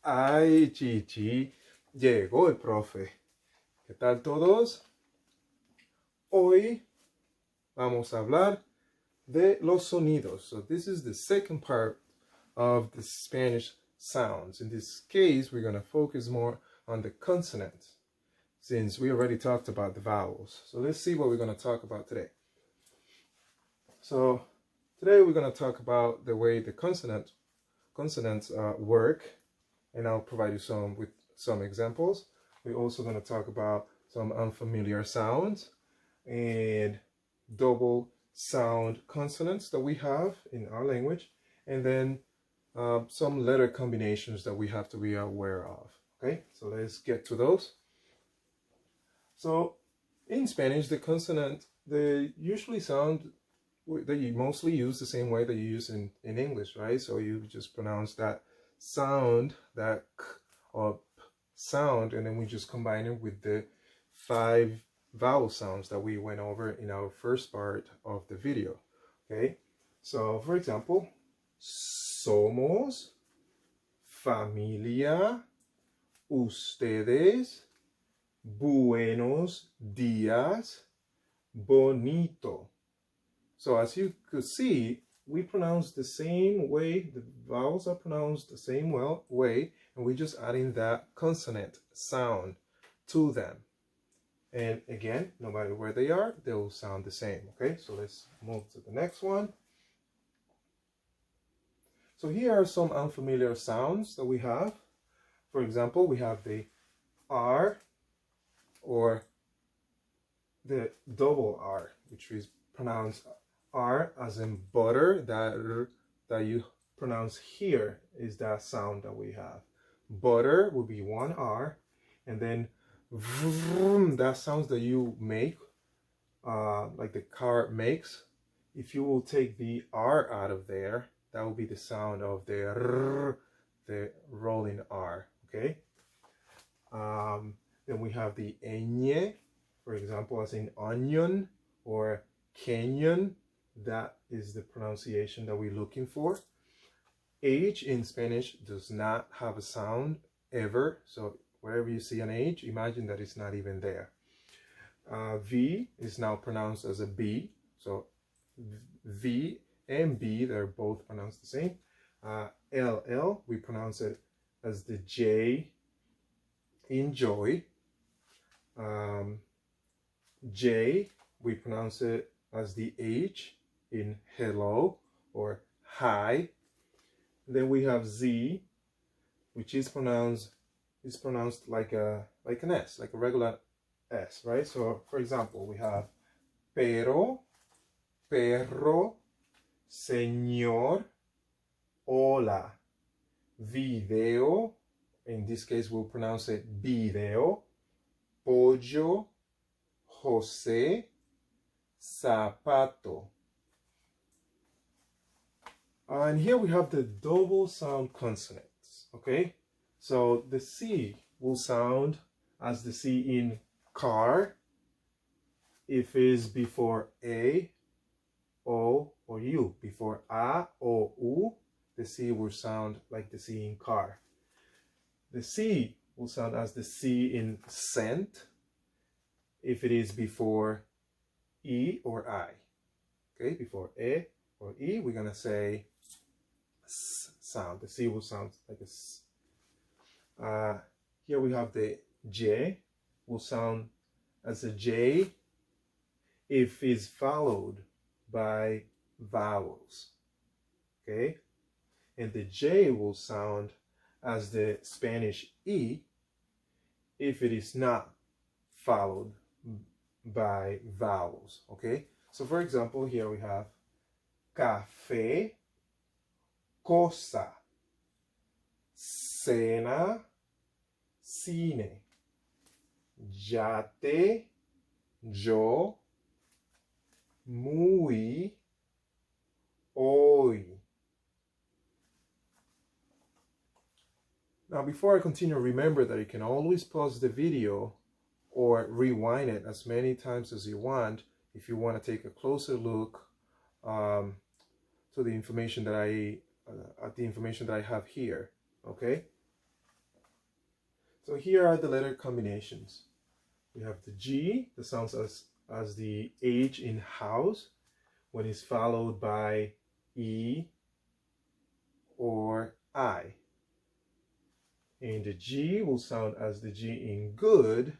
Ay, Chichi, llegó el profe. ¿Qué tal todos? Hoy vamos a hablar de los sonidos. So this is the second part of the Spanish sounds. In this case, we're going to focus more on the consonants since we already talked about the vowels. So let's see what we're going to talk about today. So today we're going to talk about the way the consonants work, and I'll provide you with some examples. We're also going to talk about some unfamiliar sounds and double sound consonants that we have in our language, and then some letter combinations that we have to be aware of. Okay, so let's get to those. So in Spanish, the consonant, they usually sound, they mostly use the same way that you use in English, right? So you just pronounce that sound, that k or p sound, and then we just combine it with the 5 vowel sounds that we went over in our first part of the video. Okay, so for example, somos, familia, ustedes, buenos días, bonito. So as you could see, we pronounce the same way, the vowels are pronounced the same way, and we're just adding that consonant sound to them. And again, no matter where they are, they will sound the same. Okay, so let's move to the next one. So here are some unfamiliar sounds that we have. For example, we have the R, or the double R, which is pronounced R as in butter. That you pronounce here is that sound that we have. Butter will be 1 R, and then vroom, that sounds that you make, like the car makes. If you will take the R out of there, that will be the sound of the rolling R. Okay. Then we have the ñ, for example, as in onion or canyon. That is the pronunciation that we're looking for. H in Spanish does not have a sound ever. So wherever you see an H, imagine that it's not even there. V is now pronounced as a B. So V and B, they're both pronounced the same. LL, we pronounce it as the J in joy. J, we pronounce it as the H in hello or hi. Then we have Z, which is pronounced like an S, like a regular S, right? So for example, we have pero, perro, señor, hola, video, in this case we'll pronounce it video, pollo, José, zapato. And here we have the double sound consonants. Okay, so the C will sound as the C in car if it's before A, O, or U. Before A, O, U, the C will sound like the C in car. The C will sound as the C in scent if it is before E or I. Okay, before E or E, we're gonna say S sound. The C will sound like a S. Here we have the J will sound as a J if it's followed by vowels. Okay, and the J will sound as the Spanish E if it is not followed by vowels. Okay, so for example, here we have café, cosa, cena, cine, yate, yo, muy, hoy. Now, before I continue, remember that you can always pause the video or rewind it as many times as you want if you want to take a closer look to the information that I have here. Okay, So here are the letter combinations. We have the G that sounds as the H in house when it's followed by E or I. And the G will sound as the G in good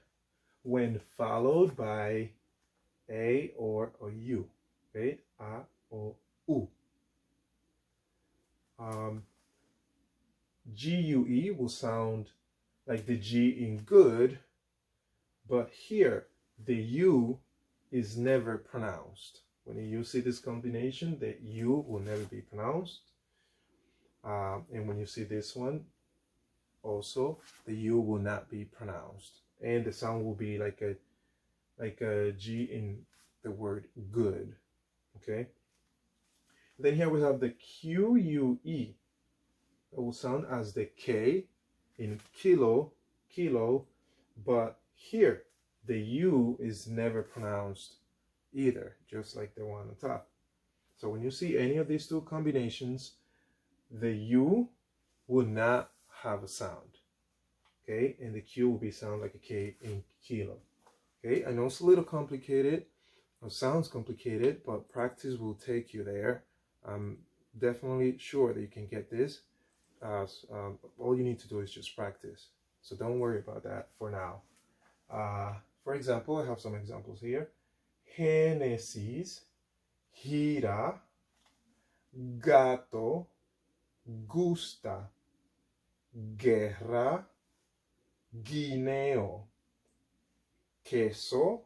when followed by A or a U. Okay, A or U. GUE will sound like the G in good, but here the U is never pronounced. When you see this combination, the U will never be pronounced. And when you see this one, also the U will not be pronounced, and the sound will be like a G in the word good. Okay. Then here we have the QUE. It will sound as the K in kilo, but here the U is never pronounced either, just like the one on top. So when you see any of these two combinations, the U will not have a sound, okay, and the Q will be sound like a K in kilo. Okay, I know it's a little complicated, it sounds complicated, but practice will take you there. I'm definitely sure that you can get this. All you need to do is just practice, so don't worry about that for now. For example, I have some examples here. Génesis, gira, gato, gusta, guerra, guineo, queso,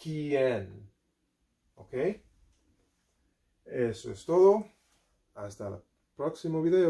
quién. ¿Ok? Eso es todo. Hasta el próximo video.